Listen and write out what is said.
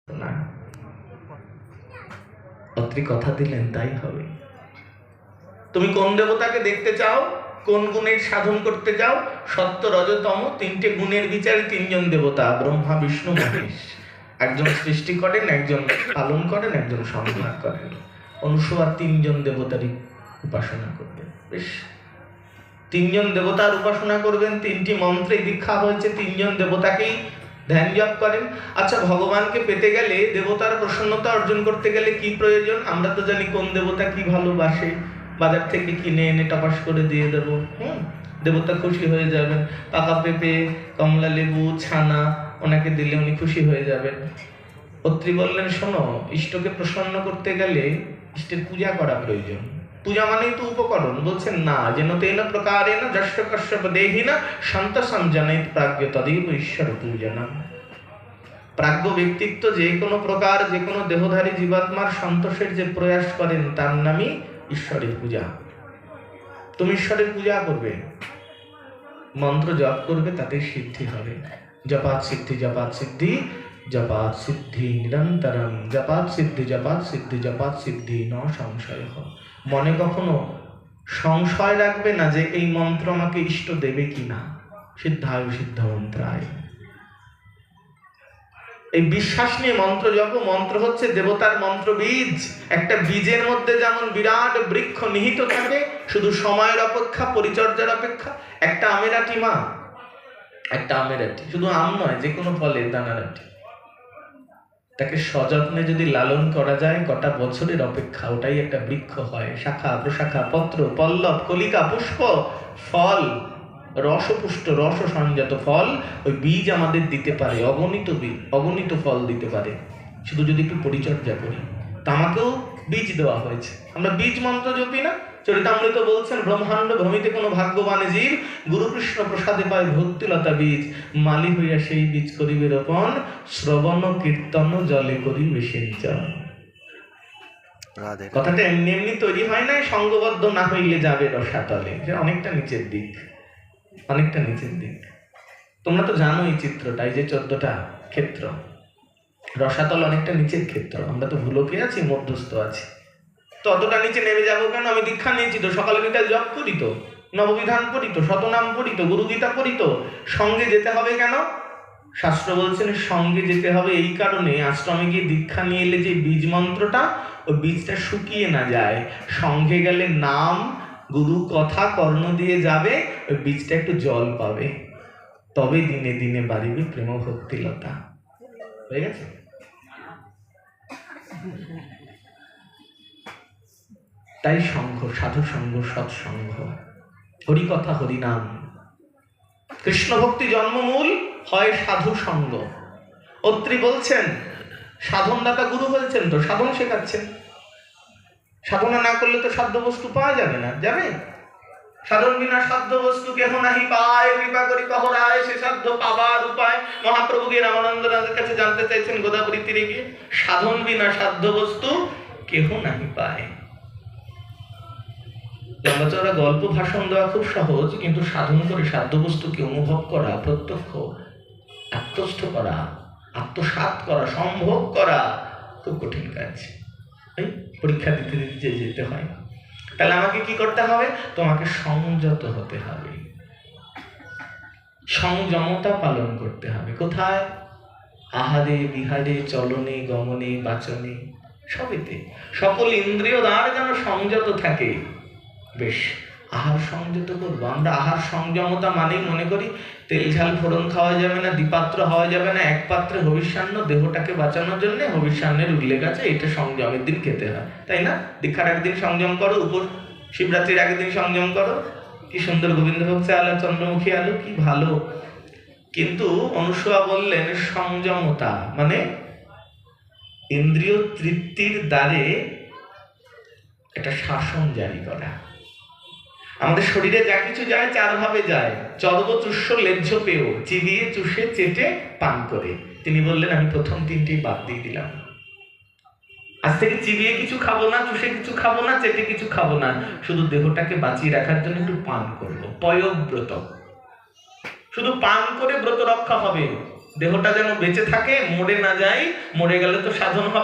না, অত্রি কথা দিলেন তাই হবে। তুমি কোন দেবতাকে দেখতে চাও, কোন গুণের সাধন করতে চাও? সত্য রজতম তিনটে গুণের বিচারে তিনজন দেবতা, ব্রহ্মা বিষ্ণু মহেশ। একজন সৃষ্টি করেন, একজন পালন করেন, একজন সংহার করেন। অনুসূয়া তিনজন দেবতারই উপাসনা করবেন। বেশ, তিনজন দেবতার উপাসনা করবেন। তিনটি মন্ত্রে দীক্ষা হয়েছে, তিনজন দেবতাকেই ধ্যান জপ করেন। আচ্ছা, ভগবানকে পেতে গেলে, দেবতার প্রসন্নতা অর্জন করতে গেলে কি প্রয়োজন? আমরা তো জানি কোন দেবতা কি ভালোবাসে, বাজার থেকে কিনে এনে টপাস করে দিয়ে দেবো, দেবতা খুশি হয়ে যাবেন। পাকা পেঁপে, কমলা লেবু, ছানা ওনাকে দিলে উনি খুশি হয়ে যাবেন। অত্রি বললেন, শোনো, ইষ্টকে প্রসন্ন করতে গেলে ইষ্টের পূজা করা প্রয়োজন। পূজা মানেই তো উপকরণ। বলছেন না, যেন তেন প্রকারেণ যশ কশ্যপ দেহিনা সন্ত সংজনিত প্রাজ্ঞ তদেব ঈশ্বর পূজনা। প্রাজ্ঞ ব্যক্তিত্ব যে কোনো প্রকার, যে কোনো দেহধারী জীবাত্মার সন্তোষের যে প্রয়াস করেন তার নামই ঈশ্বরের পূজা। তুমি ঈশ্বরের পূজা করবে, মন্ত্র জপ করবে, তাতে সিদ্ধি হবে। জপাত সিদ্ধি, জপাত সিদ্ধি, জপাত সিদ্ধি নিরন্তরম, জপাত সিদ্ধি, জপাত সিদ্ধি, জপাত সিদ্ধি ন সংশয়। মনে কখনো সংশয় রাখবে না যে এই মন্ত্র আমাকে ইষ্ট দেবে কিনা। সিদ্ধায় সিদ্ধ মন্ত্রায়, এই বিশ্বাস নিয়ে মন্ত্র জপ। মন্ত্র হচ্ছে দেবতার মন্ত্র বীজ। একটা বীজের মধ্যে যেমন বিরাট বৃক্ষ নিহিত থাকে, শুধু সময়ের অপেক্ষা, পরিচর্যার অপেক্ষা। একটা আমের আটি মা, একটা আমের আটি, শুধু আম নয়, যে কোনো ফলের দানার আটি, তাকে সযত্নে যদি লালন করা যায়, গোটা বছরের অপেক্ষা, ওটাই একটা বৃক্ষ হয়। শাখা প্রশাখা, পত্র পল্লব, কলিকা, পুষ্প, ফল, রসপুষ্ট রস সংযত ফল ওই বীজ আমাদের দিতে পারে। অগণিত বীজ, অগণিত ফল দিতে পারে, শুধু যদি একটু পরিচর্যা করি। তা আমাকেও বীজ দেওয়া হয়েছে, আমরা বীজ মন্ত্র জপি না? চরিতামৃত বলছেন, ব্রহ্মাণ্ড ভ্রমিতে কোনো ভাগ্যবানে জীব গুরুকৃষ্ণ প্রসাদে পায় ভক্তিলতা বীজ। মালি হইয়া সেই বীজ করিবে রোপণ, শ্রবণ কীর্তন জলে করিবে সিঞ্চন। কথাটা এমনি এমনি তৈরি হয় না, সঙ্গবদ্ধ না হইলে যাবে রসাতলে। যে অনেকটা নিচের দিক, অনেকটা নিচের দিক। তোমরা তো জানো এই চিত্রটা, এই যে 14টা ক্ষেত্র, রসাতল অনেকটা নিচের ক্ষেত্র। আমরা তো ভুলকে আছি, মধ্যস্থ আছি। তো অতটা নিচে নেমে যাবো কেন? আমি দীক্ষা নিয়েছি তো, সকালে বিকাল জপ করি তো, নববিধান পড়ি তো, শতনাম পড়ি তো, গুরুগীতা পড়ি তো। সঙ্গে যেতে হবে কেন? শাস্ত্র বলছেন সঙ্গে যেতে হবে এই কারণে, আশ্রমে গিয়ে দীক্ষা নিয়ে এলে যে বীজ মন্ত্রটা, ওই বীজটা শুকিয়ে না যায়। সঙ্গে গেলে নাম, গুরু কথা কর্ণ দিয়ে যাবে, ওই বীজটা একটু জল পাবে, তবে দিনে দিনে বাড়িবে প্রেম ভক্তিলতা। হয়ে গেছে? তাই সঙ্ঘ, সাধু সঙ্গ, সৎসঙ্গ, হরিকথা, হরিনাম, কৃষ্ণ ভক্তি জন্মমূল হয় সাধু সঙ্গ। অত্রি বলছেন, সাধনদাতা গুরু হয়েছেন তো, সাধন শেখাচ্ছেন। সাধনা না করলে তো সাধ্য বস্তু পাওয়া যাবে না, যাবে? সাধন বিনা সাধ্য বস্তু কেহ নাহি পায়, কৃপা করি কহ রায় সে সাধ্য পাবার উপায়। মহাপ্রভু গিয়ে রামানন্দের কাছে জানতে চাইছেন গোদাবরী তীরে গিয়ে, সাধন বিনা সাধ্য বস্তু কেহ নাহি পায়। লম্বা চওড়া গল্প ভাষণ দেওয়া খুব সহজ, কিন্তু সাধন করে সাধ্য বস্তুকে অনুভব করা, প্রত্যক্ষ আত্মস্থ করা, আত্মসাৎ করা, সম্ভোগ করা খুব কঠিন কাজ। পরীক্ষা দিতে দিতে যেতে হয়। তাহলে আমাকে কি করতে হবে? তোমাকে সংযত হতে হবে, সংযমতা পালন করতে হবে। কোথায়? আহারে বিহারে, চলনে গমনে বাচনে, সবেতে সকল ইন্দ্রিয় দ্বার যেন সংযত থাকে। বেশ, আহার সংযত করবো আমরা। আহার সংযমতা মানেই মনে করি তেল ঝাল ফোড়ন খাওয়া যাবে না, দ্বিপাত্র হওয়া যাবে না, এক পাত্রে হবিষ্যান্ন, দেহটাকে বাঁচানোর জন্য হবিষ্যান্নের উল্লেখ আছে, এটা সংযমের দিন খেতে হয়, তাই না? দীক্ষার একদিন সংযম করো, উপর শিবরাত্রির আগের দিন সংযম করো। কি সুন্দর গোবিন্দভোগ চাল আর চন্দ্রমুখী আলু, কি ভালো। কিন্তু অনুসূয়া বললেন সংযমতা মানে ইন্দ্রিয় তৃপ্তির দ্বারে একটা শাসন জারি করা। আমাদের শরীরে যা কিছু যায় চার ভাবে যায়, চর্ব চুষ্য লেহ্য পেয়, চিবিয়ে চুষে চেটে পান করে। তিনি বললেন আমি প্রথম তিনটি বাদ দিয়ে দিলাম, আজ থেকে চিবিয়ে কিছু খাবো না, চুষে কিছু খাবো না, চেটে কিছু খাবো না, শুধু দেহটাকে বাঁচিয়ে রাখার জন্য একটু পান করবো। পয়ব্রত, শুধু পান করে ব্রত রক্ষা হবে। দেহটা যেন বেঁচে থাকে, মরে না যায়, মরে গেলে তো সাধন হবে